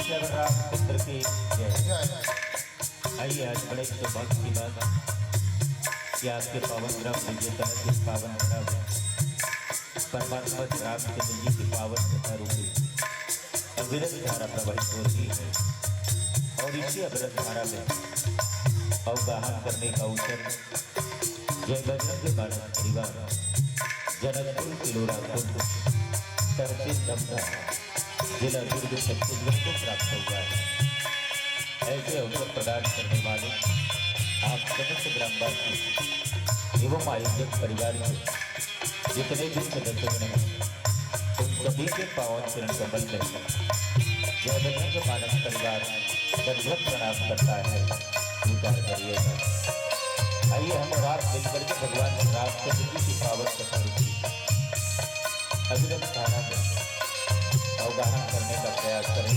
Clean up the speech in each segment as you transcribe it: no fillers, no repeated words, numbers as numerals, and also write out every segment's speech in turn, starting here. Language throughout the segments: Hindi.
रामचंद्र की जय। आइए आज बड़े सौभाग्य की बात कि आपके पावन ग्राम विजेता के पावन ग्राम परमात्मा रामचंद्र जी की पावन कथा रूपी अविरत धारा प्रवाहित होती है और इसी अविरत धारा में अवगाहन करने का अवसर जय बजरंग बालक परिवार जनकपुर किलोरा खुर्द तहसील दमदा जिला दुर्ग छत्तीसगढ़ को प्राप्त हुआ है। ऐसे अवसर प्रदान करने वाले आप समस्त ग्रामवासी एवं आयोजक परिवार के जितने भी सदस्यगण हैं उन सभी के पावन चरण कमल में जय बजरंग बालक परिवार दंडवत प्रणाम करता है। स्वीकार करिएगा। आइए हम और आप मिलकर के भगवान रामचंद्र जी की पावन कथा रूपी अविरत धारा में अवगाहन करने का प्रयास करें।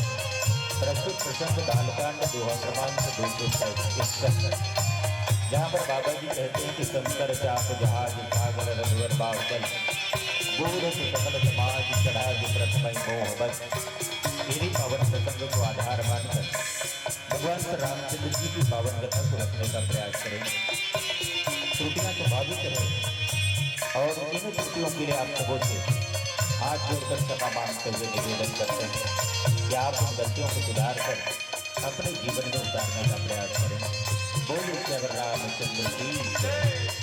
प्रस्तुत प्रसंग बालकांड दोहा क्रमांक 237 जहाँ पर बाबा जी कहते हैं कि शंकर चाप जहाज सागर रघुवर बाहुबल बूढ़ से सकल समाज चढ़ा प्रथम मोह बस। इन्हीं पावन प्रसंग को आधार मानकर भगवान रामचंद्र जी की पावन कथा को रखने का प्रयास करें। त्रुटियां स्वाभाविक है और इन त्रुटियों के लिए आप सबों से हाथ जोड़कर क्षमा मांगते हुए निवेदन करते हैं कि आप उन गलतियों को सुधार कर अपने जीवन में उतारने का प्रयास करें। बोलिए श्री रामचंद्र की जय।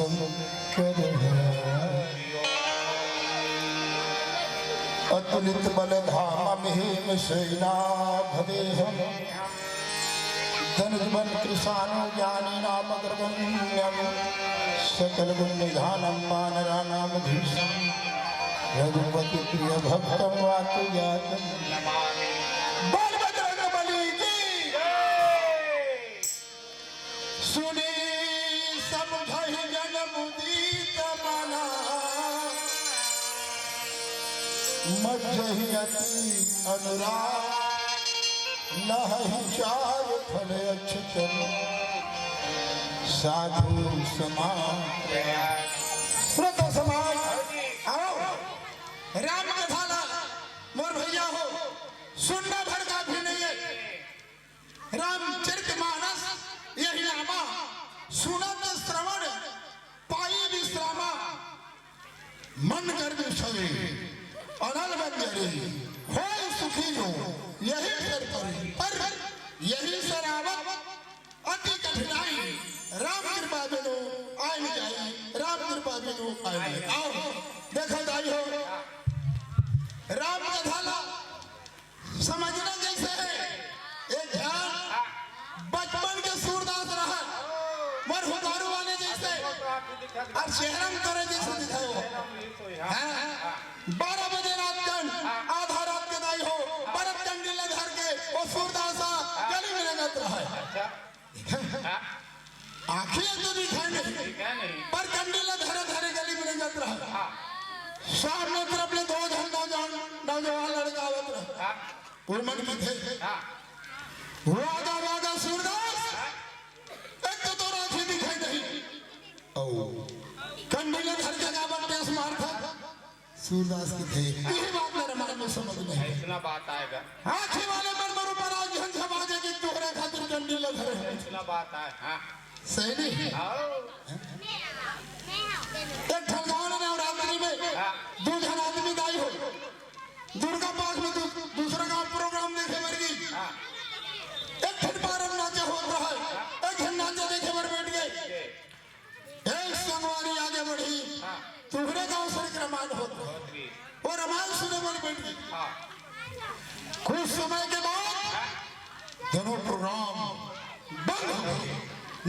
शंकर अतुलित बल धाम हेम सेना भवेहम धनुर्बल कृषाणु ज्ञानी नाम ग्रगण्यम सकल गुण निधानम वानराणाम धीशम रघुपति प्रिय भक्तम वातु जातम बलभद्रबली की सुनी समझहि जन मुदीत मना मज्जहि अति अनुराग लहि चार फल अक्षतम साधु समान श्रुत समान आओ राम कथा ला मोर भैया हो सुनना भर का भी नहीं है रामचरितमानस यही नामा सुनत श्रवण पाई विश्रामा मन कर विषय अनल बंदरे हो सुखी हो यही पर यही सरावत अति कठिनाई राम कृपा बिनु आय न जाई राम कृपा बिनु आय न आओ देखो दाई हो राम कथा ला समझना जैसे है एक ध्यान बचपन के सूरदास रहा मर हुदारू वाले जैसे और शहरम करे जैसे दिखाओ 12 बजे रात कन आधा रात के दाई हो बरत कंडीला धर के वो सूरदासा गली में लगत रहा आखिर तो दिखाई नहीं पर कंडीला धरे धरे गली में लगत रहा सामने तरफ ले 2 नौजवान लड़का आवत रहा उर्मन की थे वागा वागा सूरदास एक तो राखी दिखाई नहीं ओ कंडीला धर के गावत टेस मार था सूरदास की थे यही बात मेरे मन में समझ नहीं इतना बात आएगा आँखी वाले मन पर ऊपर आज झंझा बाजे की तोहरे खातिर कंडीला धरे इतना बात आए हाँ सही नहीं एक ठलगावन में नवरात्रि में 2 जन आदमी दाई हो दुर्गा पाठ में दूसरा का प्रोग्राम देखे वर्गी एक ठन पारम नाचे हो रहा है एक ठन नाचे देखे वर बैठ गए एक संगवारी आगे बढ़ी तुम्हारे गांव से रामायण हो वो रामायण सुने वर बैठ गई कुछ समय के बाद दोनों प्रोग्राम बंद हो गए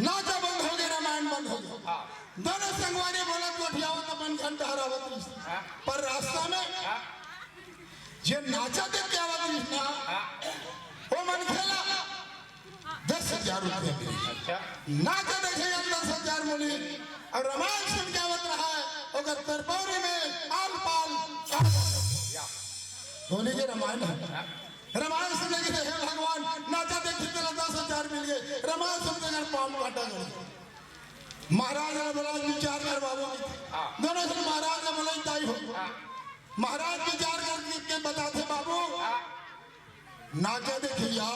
नाचा बंद हो गया रामायण बंद हो गया दोनों संगवारी बोला गोठियावत अपन घंटा हरावत पर रास्ता में जे नाचा देख के आवत वो मन खेला 10,000 रुपये अच्छा नाचा देखेगा 10,000 मिली और रामायण सुन के आवत रहा है अगर तरपौरी में आल पाल होने के रामायण रामायण सुनने के हे भगवान नाचा देखी तेरा 10,000 मिल गए रामायण सुनते कर पाल काटा गया महाराज ने बोला विचार कर बाबू दोनों से महाराज ने बोला ताई हो महाराज विचार करके बताते बाबू नाचा देखिया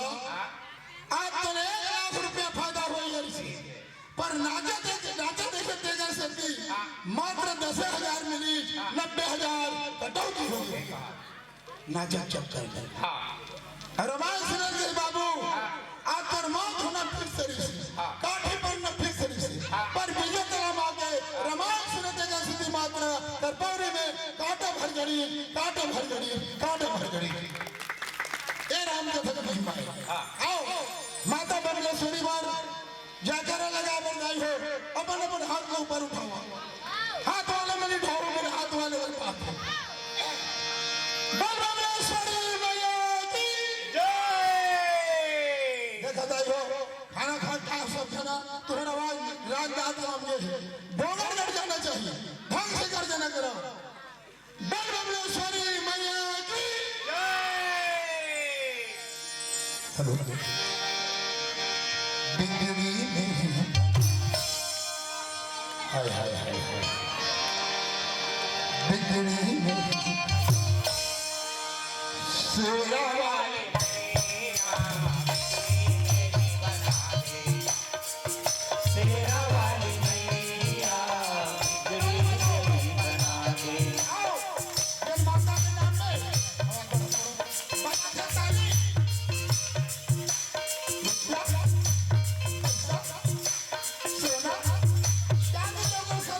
आज तो 1 लाख रुपया फायदा हो पर नाचा देखे तेजा से मात्र 10,000 मिली 90,000 कटौती हो गई नाचा चक्कर में रामायण सुनल के बाबू आज पर मौत होना फिक्स से काठी पर न फिक्स से पर विजय तलाम आ गए रामायण सुने तेजा से मात्र तरपौरी में काटा भर गड़ी ए राम कथा का महिमा है आओ माता बनले सुनी बार जाकर लगा बर गई हो अपन हाथ को ऊपर उठाओ हाथ वाले में उठाओ मेरे हाथ वाले पर पाप बलरामेश्वरी मैया की जय देखा दाई हो खाना खाता सब खाना तुम्हारा आवाज राग दात नाम ये बोगर कर जाना चाहिए ढंग से कर जाना करो बलरामेश्वरी मैया की जय हेलो बिगड़ी नहीं हाय हाय हाय बिगड़ी नहीं सेरा वाले सेरा वाली मैया बिगड़ी नहीं बना दे ये माता के नाम पे बच्चा ताली सोना चांदी लोगों से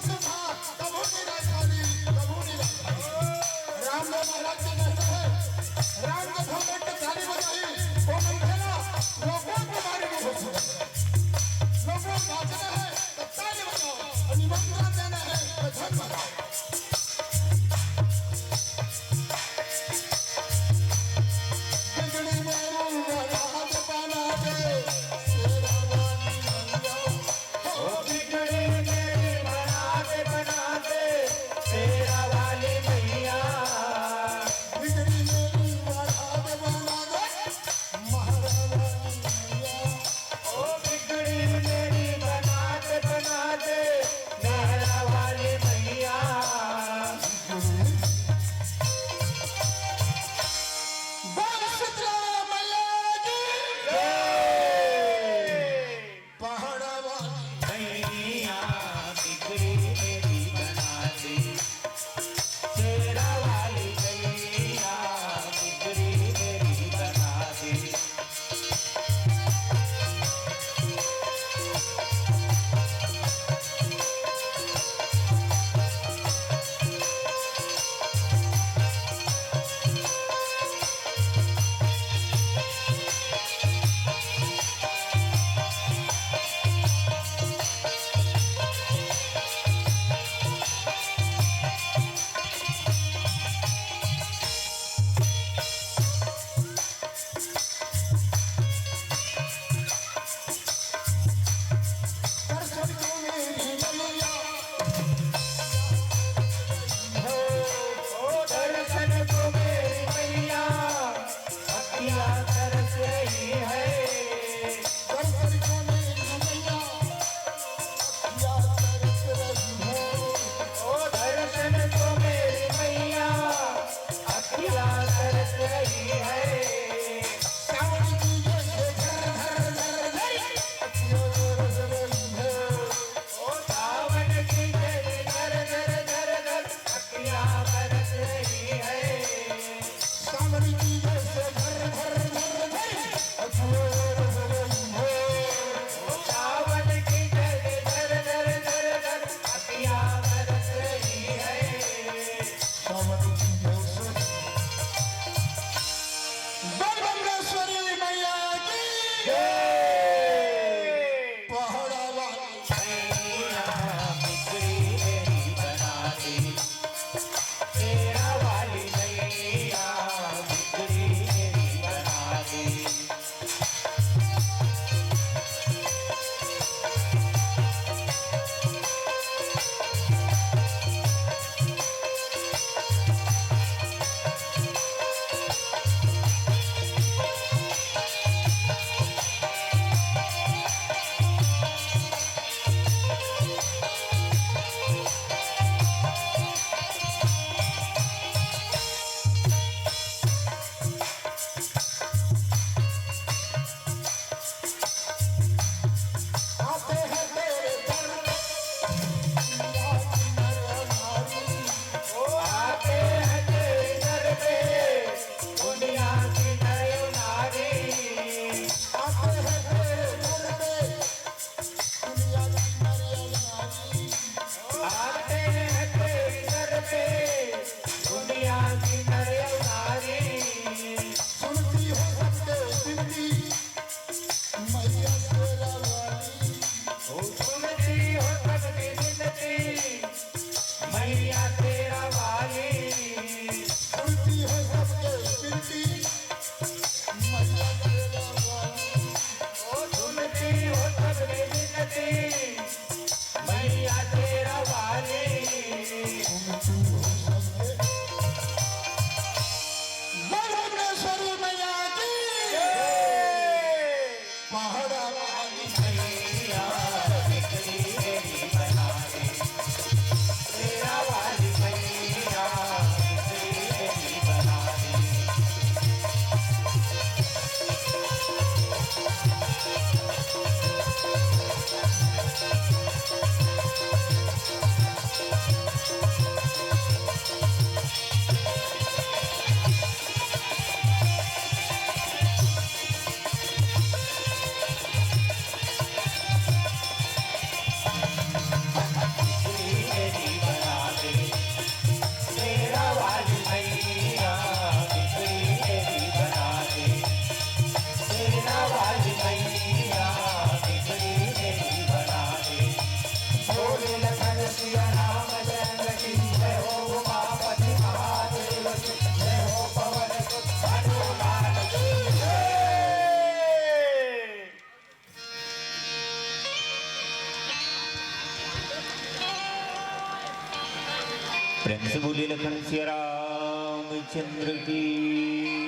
प्रेम से बोले लखन सिया रामचंद्र की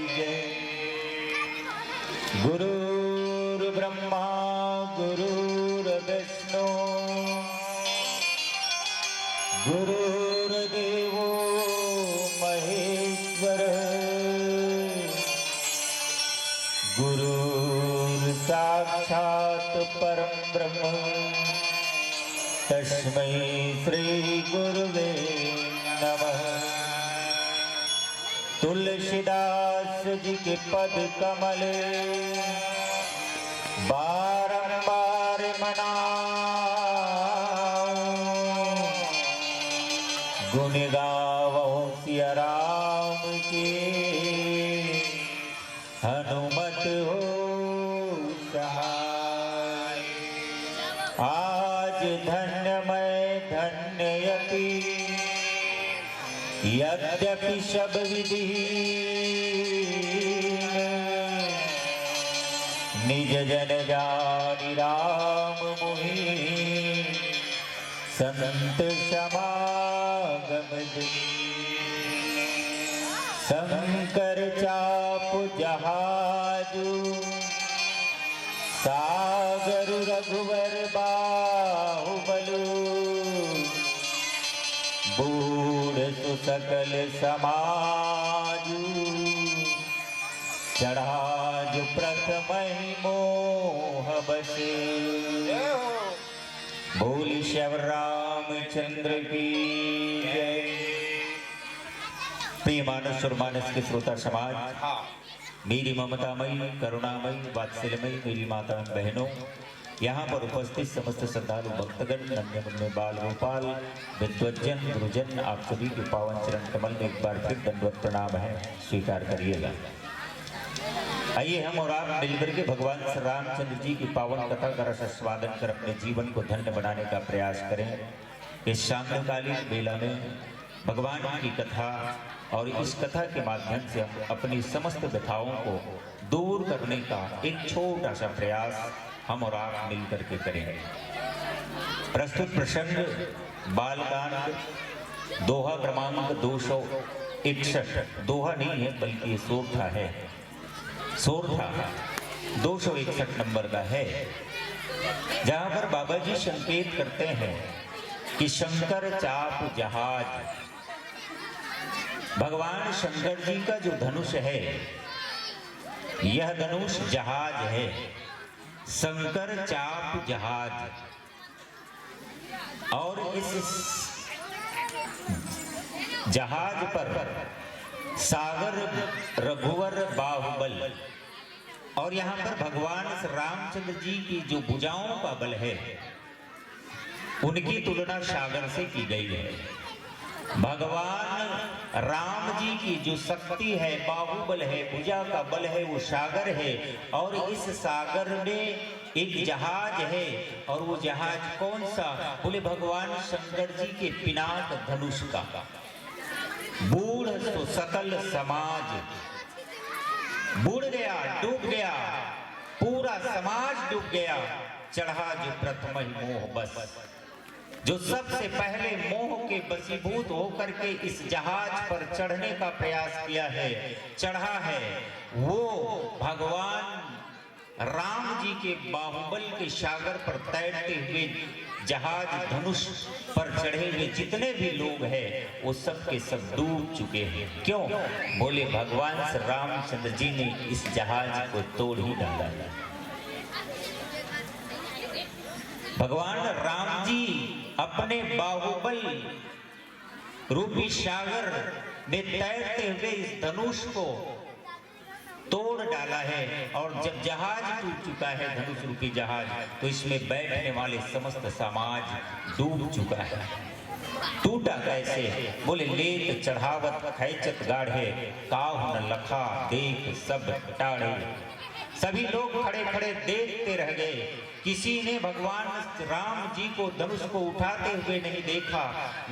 जय। गुरुर् ब्रह्मा गुरुर्विष्णु गुरुर्देवो महेश्वर गुरुर् साक्षात् परम ब्रह्म तस्मै श्री गुरुवे नमः। तुलसीदास जी के पद कमल बारंबार मनाओ, गुण गावो सिया राम के हनुमत हो सहाय। आज धन्य मैं धन्ययति यद्यपि सब विधि निज जन जानि राम मोहि संत समागम शंकर चाप जहाजु सागर रघुवर बाहुबलु बूढ़ सुसकल समाजु चढ़ा जो प्रथम मोह बसे। बोल श्याम रामचंद्र की जय। प्रिय मानस और मानस के श्रोता समाज, मेरी ममतामयी करुणामयी वात्सल्यमयी मेरी माता बहनों, यहाँ पर उपस्थित समस्त श्रद्धालु भक्तगण, नन्हे मुन्ने बाल गोपाल, विद्वज्जन गुरुजन, आप सभी के पावन चरण कमल में एक बार फिर दंडवत प्रणाम है, स्वीकार करिएगा। आइए हम और आप मिलकर के भगवान श्री रामचंद्र जी की पावन कथा का रस आस्वादन कर अपने जीवन को धन्य बनाने का प्रयास करें। इस शांतकालीन बेला में भगवान की कथा और इस कथा के माध्यम से हम अपनी समस्त व्यथाओं को दूर करने का एक छोटा सा प्रयास हम और आप मिलकर के करेंगे। प्रस्तुत प्रसंग बालकांड दोहा क्रमांक 261, दोहा नहीं है बल्कि ये सोरठा है, सोरठा 261 नंबर का है, जहां पर बाबा जी संकेत करते हैं कि शंकर चाप जहाज, भगवान शंकर जी का जो धनुष है यह धनुष जहाज है, शंकर चाप जहाज। और इस जहाज पर सागर रघुवर बाहुबल, और यहाँ पर भगवान रामचंद्र जी की जो भुजाओं का बल है उनकी तुलना सागर से की गई है। भगवान राम जी की जो शक्ति है, बाहुबल है, भुजा का बल है, वो सागर है, और इस सागर में एक जहाज है। और वो जहाज कौन सा? बोले भगवान शंकर जी के पिनाक धनुष का। बूढ़ तो सकल समाज बूढ़ गया, डूब गया, पूरा समाज डूब गया, चढ़ा जो प्रथम ही मोह बस। जो सबसे पहले मोह के बसीभूत होकर के इस जहाज पर चढ़ने का प्रयास किया है, चढ़ा है, वो भगवान राम जी के बाहुबल के सागर पर तैरते हुए जहाज धनुष पर चढ़े हुए जितने भी लोग हैं वो सब के सब डूब चुके हैं। क्यों? बोले भगवान श्री रामचंद्र जी ने इस जहाज को तोड़ ही डाला है। भगवान राम जी अपने बाहुबल रूपी सागर में तैरते हुए इस धनुष को तोड़ डाला है। और जब जहाज टूट चुका है, धनुष रूपी जहाज, तो इसमें बैठने वाले समस्त समाज डूब चुका है। टूटा कैसे? बोले लेत चढ़ावत खैचत गाढ़े, काहु न लखा देख सब टाढ़े। सभी लोग खड़े खड़े देखते रह गए किसी ने भगवान राम जी को धनुष को उठाते हुए नहीं देखा,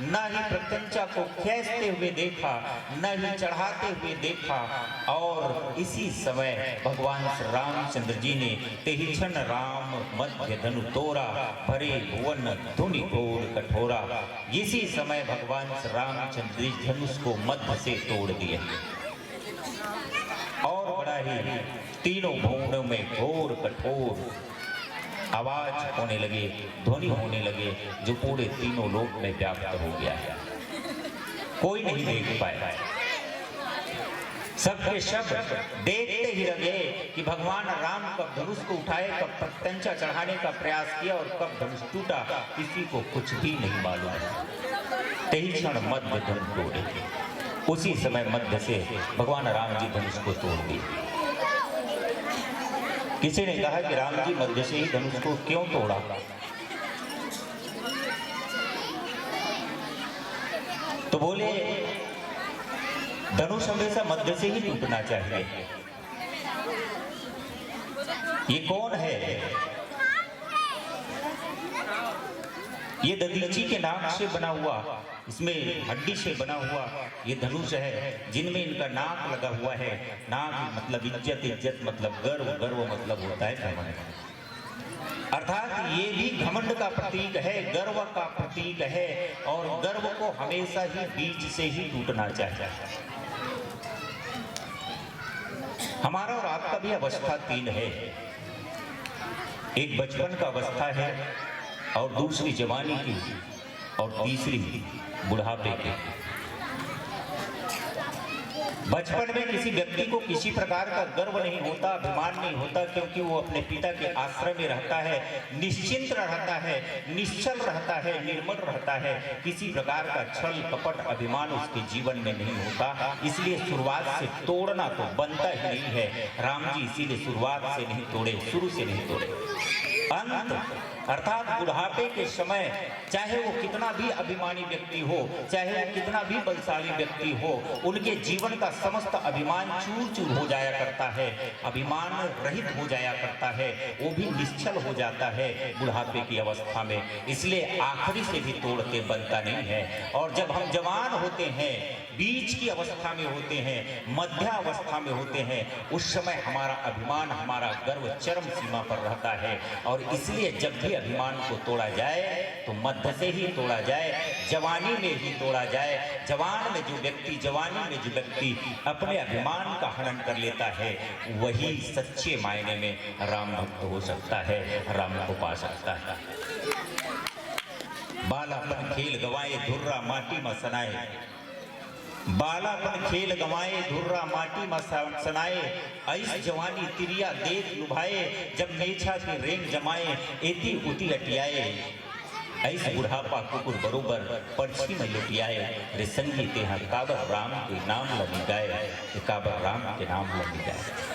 न ही प्रत्यंचा को खींचते हुए देखा, न ही चढ़ाते हुए देखा। और इसी समय भगवान श्री रामचंद्र जी ने तेहिछन राम मध्य धनु तोरा, भरे भुवन धुनि घोर कठोरा। इसी समय भगवान श्री रामचंद्र जी धनुष को मध्य से तोड़ दिए और बड़ा ही तीनों भुवनों में घोर कठोर आवाज होने लगे, ध्वनि होने लगे, जो पूरे तीनों लोक में व्याप्त हो गया है। कोई नहीं देख पाया। सबके शब्द देखते ही लगे कि भगवान राम कब धनुष को उठाए, कब प्रत्यंचा चढ़ाने का प्रयास किया और कब धनुष टूटा, किसी को कुछ भी नहीं मालूम। तेहिछन मध्य धनुष तोड़े। उसी समय मध्य से भगवान राम जी धनुष को तोड़ दिए। किसी ने कहा कि राम जी मध्य से ही धनुष को क्यों तोड़ा? तो बोले धनुष हमेशा मध्य से ही टूटना चाहिए। ये कौन है? ये दधीची के नाक से बना हुआ, इसमें हड्डी से बना हुआ ये धनुष है, जिनमें इनका नाक लगा हुआ है। नाक मतलब इज्जत, इज्जत मतलब गर्व, गर्व मतलब होता है घमंड। अर्थात ये भी घमंड का प्रतीक है, गर्व का प्रतीक है। और गर्व को हमेशा ही बीच से ही टूटना चाहिए। हमारा और आपका भी अवस्था तीन है। एक बचपन का अवस्था है, और दूसरी जवानी की, और तीसरी बुढ़ापे की। बचपन में किसी व्यक्ति को किसी प्रकार का गर्व नहीं होता, अभिमान नहीं होता, क्योंकि वो अपने पिता के आश्रय में रहता है, निश्चिंत रहता है, निश्चल रहता है, निर्मल रहता है। किसी प्रकार का छल कपट अभिमान उसके जीवन में नहीं होता। इसलिए शुरुआत से तोड़ना तो बनता ही नहीं है। राम जी इसीलिए शुरुआत से नहीं तोड़े, शुरू से नहीं तोड़े। अंत अर्थात बुढ़ापे के समय चाहे वो कितना भी अभिमानी व्यक्ति हो, चाहे वो कितना भी बलशाली व्यक्ति हो, उनके जीवन का समस्त अभिमान चूर चूर हो जाया करता है, अभिमान रहित हो जाया करता है, वो भी निश्चल हो जाता है बुढ़ापे की अवस्था में। इसलिए आखिरी से भी तोड़ के बनता नहीं है। और जब हम जवान होते हैं, बीच की अवस्था में होते हैं, मध्य अवस्था में होते हैं, उस समय हमारा अभिमान, हमारा गर्व चरम सीमा पर रहता है। और इसलिए जब भी अभिमान को तोड़ा जाए तो मध्य से ही तोड़ा जाए, जवानी में ही तोड़ा जाए। जवान में जो व्यक्ति, जवानी में जो व्यक्ति अपने अभिमान का हनन कर लेता है, वही सच्चे मायने में राम भक्त हो सकता है, राम को पा सकता है। बालापन खेल गवाए धुर्रा माटी में सनाए, बालापन खेल गवाए धुर्रा माटी में सनाए, ऐस जवानी तिरिया देख लुभाए, जब नेछा की रेंग जमाए एती उती अटियाए, ऐस बुढ़ापा कुकुर बरोबर पर्ची में लुटियाए, रे संगी तेहा काबर राम के नाम लगी गाए, काबर राम के नाम लगी गाए।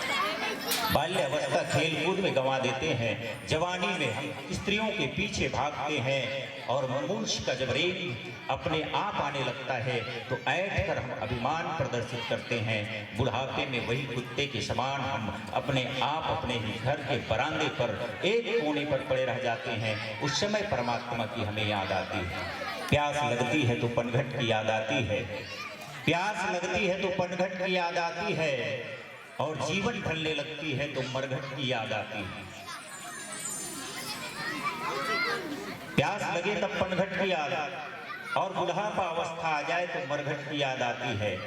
बाल्य अवस्था खेल कूद में गंवा देते हैं, जवानी में हम स्त्रियों के पीछे भागते हैं, और मूर्छ का जब रेंग अपने आप आने लगता है तो ऐठ कर हम अभिमान प्रदर्शित करते हैं। बुढ़ापे में वही कुत्ते के समान हम अपने आप अपने ही घर के बरामदे पर एक कोने पर पड़े रह जाते हैं। उस समय परमात्मा की हमें याद आती है। प्यास लगती है तो पनघट की याद आती है, प्यास लगती है तो पनघट की याद आती है, और जीवन ढलने लगती है तो मरघट की याद आती है। प्यास लगे तब पनघट की याद, और बुढ़ापा अवस्था आ जाए तो मरघट की याद आती है,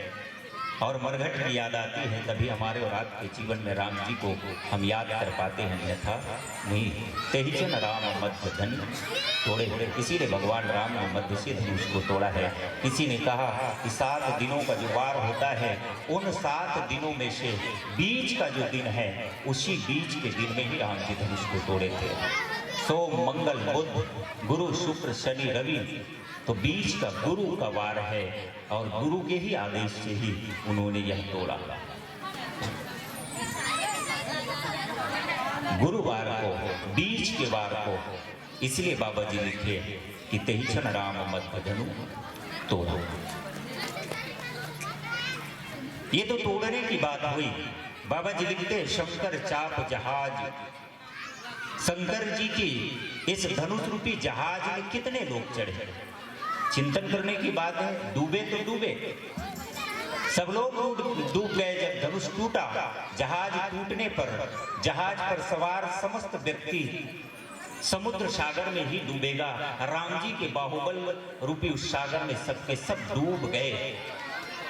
और मरघट की याद आती है तभी हमारे और आपके जीवन में राम जी को हम याद कर पाते हैं, अन्यथा नहीं। तेहिछन राम मध्य धनु तोड़े। इसीलिए भगवान राम ने मध्य से धनुष को तोड़ा है। किसी ने कहा कि 7 दिनों का जो वार होता है, उन 7 दिनों में से बीच का जो दिन है, उसी बीच के दिन में ही राम जी धनुष को तोड़े थे। सोम मंगल बुध गुरु शुक्र शनि रवि, तो बीच का गुरु का वार है, और गुरु के ही आदेश से ही उन्होंने यह तोड़ा। गुरुवार को, बीच के वार को, इसलिए बाबा जी लिखे कि तेहिछन राम मध्य धनु तोड़ो। ये तो तोड़ने की बात हुई। बाबा जी लिखते शंकर चाप जहाज शंकर जी की इस धनुष रूपी जहाज में कितने लोग चढ़े? चिंतन करने की बात है। डूबे तो डूबे, सब लोग डूब गए। जब धनुष टूटा, जहाज टूटने पर जहाज पर सवार समस्त व्यक्ति समुद्र सागर में ही डूबेगा। राम जी के बाहुबल रूपी उस सागर में सबके सब डूब गए।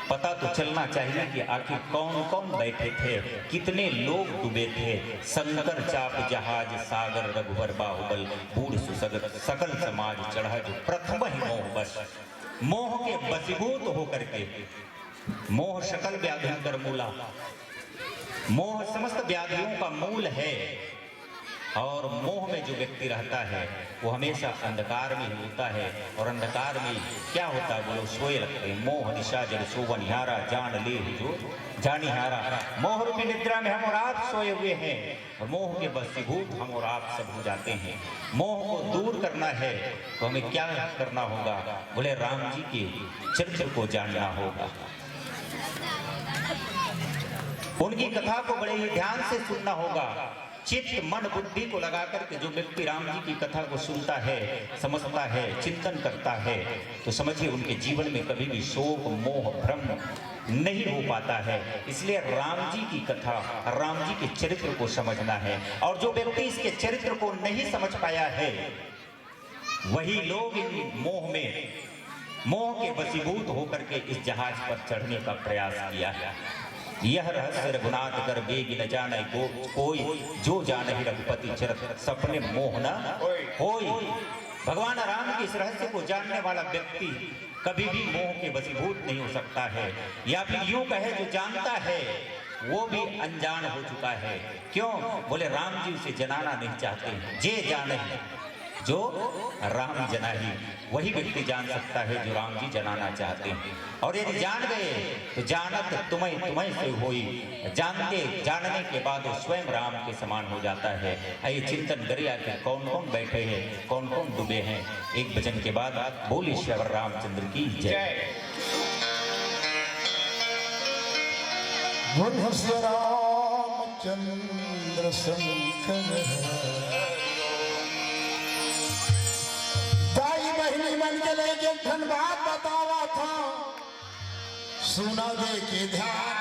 पता तो चलना चाहिए कि आखिर कौन कौन बैठे थे, कितने लोग डूबे थे। शंकर चाप जहाज सागर रघुवर बाहुबल बूढ़ सुसगत सकल समाज चढ़ा जो प्रथम ही मोह बस। मोह के वशीभूत होकर के, मोह सकल व्याधियों कर मूला, मोह समस्त व्याधियों का मूल है। और मोह में जो व्यक्ति रहता है वो हमेशा अंधकार में ही होता है। और अंधकार में क्या होता है, वो लोग सोए लगते हैं। मोह निशा जल सोवन हारा जान ले जो जानिहारा। मोह रूपी निद्रा में हम और आप सोए हुए हैं और मोह के वशीभूत हम और आप सब हो जाते हैं। मोह को दूर करना है तो हमें क्या करना होगा? बोले राम जी के चरित्र को जानना होगा, उनकी कथा को बड़े ही ध्यान से सुनना होगा। चित्त मन बुद्धि को लगा करके जो व्यक्ति राम जी की कथा को सुनता है, समझता है, चिंतन करता है, तो समझिए उनके जीवन में कभी भी शोक मोह भ्रम नहीं हो पाता है। इसलिए राम जी की कथा, राम जी के चरित्र को समझना है। और जो व्यक्ति इसके चरित्र को नहीं समझ पाया है, वही लोग इन मोह के वशीभूत होकर के इस जहाज पर चढ़ने का प्रयास किया है। यह रहस्य रघुनाथ कर बेग न जाने को कोई, जो जाने रघुपति चरित सपने मोह न होई। भगवान राम के इस रहस्य को जानने वाला व्यक्ति कभी भी मोह के वशीभूत नहीं हो सकता है। या फिर यूं कहे, जो जानता है वो भी अनजान हो चुका है। क्यों? बोले राम जी उसे जनाना नहीं चाहते। जे जाने जो राम जना ही, वही व्यक्ति जान सकता है जो राम जी जनाना चाहते हैं। और यदि जान गए तो जानत तुम्हें से होई। जानने के बाद वो स्वयं राम के समान हो जाता है। आइए चिंतन करिए आखिर कौन कौन बैठे हैं, कौन कौन डूबे हैं। एक भजन के बाद बोली श्री रामचंद्र की जय। बोल श्री रामचंद्र शंकर। दाई बहनी मन के लेके धनबाद बतावा था, सुना दे के ध्यान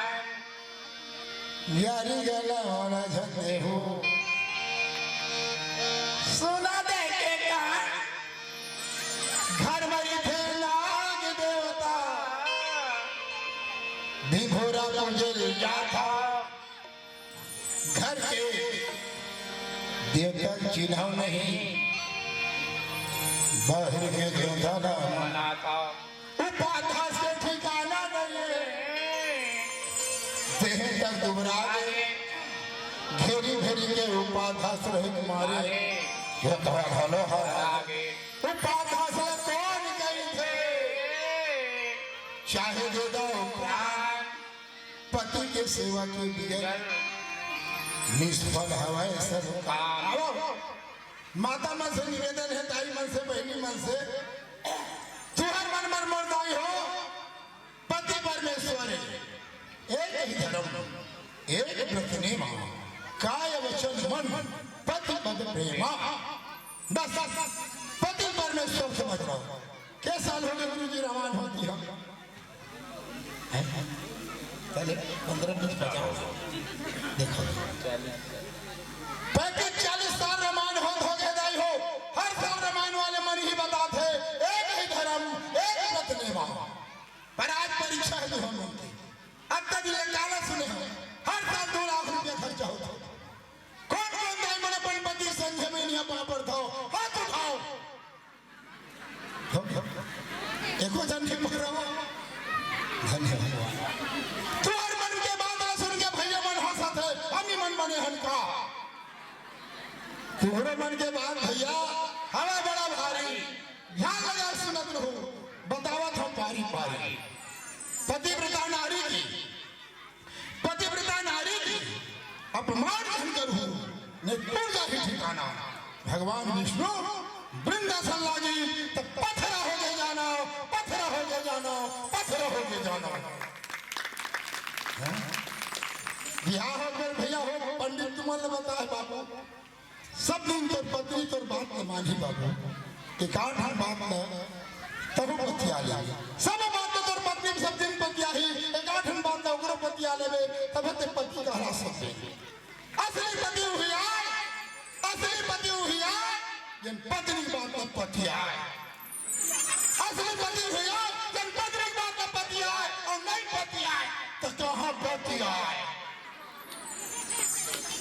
यारी गला झंडे हो। सुना दे के कान घर में थे नाग देवता, विभोरा मंजिल जा था। घर के देवता चिन्ह नहीं, बाहर के देवता मना था। उपाधा से ठिकाना नहीं, देह तक दुबरा गए। घेरी घेरी के उपाधा से रहित मारे, ये तो भलो है। उपाधा से कौन गई थे, चाहे दे दो प्राण। पति के सेवा के बिगड़ निष्फल हवाए सब काम। माता मन से निवेदन है, ताई मन से, बहनी मन से, तुहर मन मर मरदाई हो। पति परमेश्वर एक ही धर्म, एक व्रत नेमा, काय वचन मन, पति पद प्रेमा। बस पति परमेश्वर समझ लो। क्या साल हो गए गुरु जी रामायण होती है? पहले 15 मिनट बचाओ, देखो 35-40 साल रामायण हो गए दाई हो। हर साल रामायण वाले मन ही बताते एक ही धर्म, एक व्रत नेमा। पर आज परीक्षा है हम उनकी। अब तक लंगाना सुने हो, हर साल 2 लाख रुपया खर्चा होता। कौन कौन दाई मन पति संघ में नहीं पापड़ था, हाथ उठाओ। एको जन के पकड़ो। धन्यवाद। तुम्हारे मन के बात सुन के भैया मन हंसत है, हम ही मन बने हनका। तुम्हारे मन के बाद भैया हवा बड़ा भारी, ध्यान लगा सुनत रहो। बतावत हम पारी पारी। पतिव्रता नारी की अपमान धन करूं, निपुण जाहि ठिकाना। भगवान विष्णु वृंदासन लागी, तब पत्थर हो गए जाना, पत्थर हो गए जाना, पत्थर हो गए जाना। बिहार हो गए भैया हो। पंडित तुम्हारे बता है बाबू, सब दिन तोर पत्नी तोर बात न मानी बाबू कि काट हम बात न तब पतिया ले सब बात तो तोर पत्नी सब दिन पतिया ही एक आठ हम बात न ओकरो पतिया लेबे तब ते पति का हरा सकते असली पति हुई आए असली पति हुई आए जन पत्नी बात न पतिया असली पति हुई आए जन पत्नी बात न पतिया और नहीं पतिया तो कहां पतिया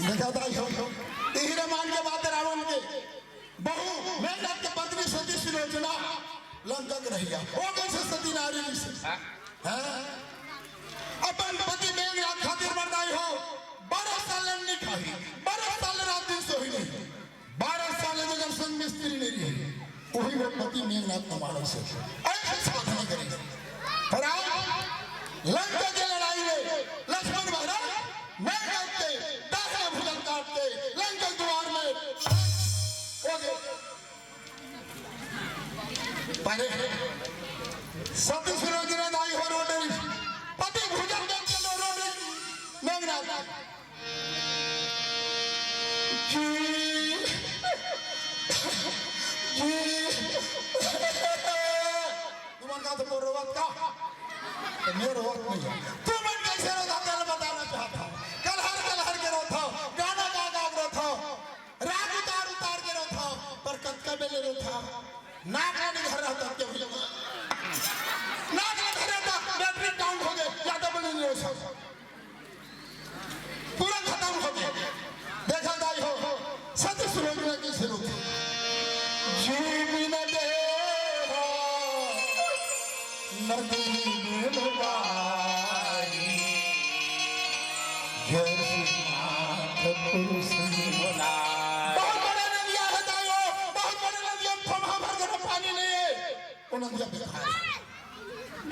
देखा था यही रामायण के बात रावण के बहु मेघनाथ के पत्नी सती सुलोचना लंकक रहिया वो कैसे सती नारी से अपन पति मेघनाथ खातिर मरदाई हो 12 साल नहीं खाई 12 साल रात दिन सोई नहीं 12 साल जगह संग मिस्त्री नहीं रही वही वो पति मेघनाथ को मारो से ऐसे साधना करेंगे पर आज लंका की लड़ाई में लक्ष्मण महाराज मेघनाथ के दाहिने भुजंग काटते लंका द्वार में हो गए पहले सती सुलोचना दाई हो रोटे पति भुजंग के चलो रोटे मेघनाथ तुम का तो रोवत का मेरे रोवत नहीं तू मन कैसे रोता तेरे बताना चाहता कल हर के रोता गाना गा गा रोता राग उतार के रोता पर कत्का बेले रोता नाक नहीं घर रहता के भूल नाक नहीं घर रहता बैटरी डाउन हो गए ज्यादा बने नहीं हो सकता पूरा खत्म हो गया देखा दाई हो सती सुलोचना कैसे रोती जीवन दे नदी में डुबाई पुरुष बहुत बड़ा नदिया है दाइयो बहुत बड़ा नदिया फमा भर के पानी नहीं है वो नदिया बेकार है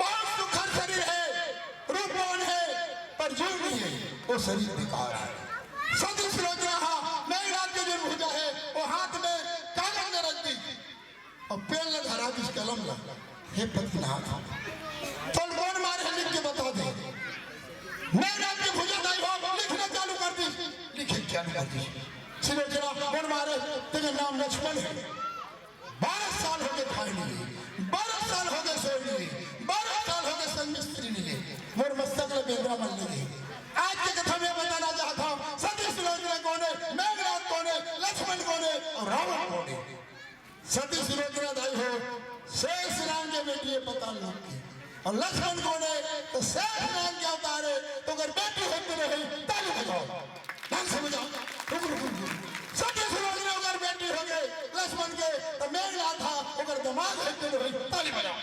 बहुत सुखद शरीर है रूपवान है पर जीव नहीं है वो शरीर बेकार है सती सुलोचना मेघनाथ के जो भुजा है वो हाथ में कागज में रख दी और पेड़ ने धरा दी कलम ला हे पतिनाथ तो कौन मारे है लिख के बता दे मेघनाथ की भुजा दाई हो लिखना चालू कर दी लिखे क्या कर दी सुलोचना कौन मारे तेरे नाम लक्ष्मण है 12 साल हो गए खाई नहीं 12 साल हो गए सोई नहीं 12 साल हो गए संग मिस्त्री नहीं मोर मस्तक में बेदरा मन लगी आज की कथा में बताना चाहता हूँ सती सुलोचना कौन है मेघनाथ कौन है लक्ष्मण कौन है और रावण कौन है सती सुलोचना दाई हो शेष राम के बेटी पता नहीं और लक्ष्मण कौन है तो शेष राम के अवतार है तो अगर बेटी होती रहे ताली बजाओ ढंग से बजाओ सती सुलोचना अगर बेटी हो गए लक्ष्मण के तो मेघनाथ था अगर दिमाग होते रहे ताली बजाओ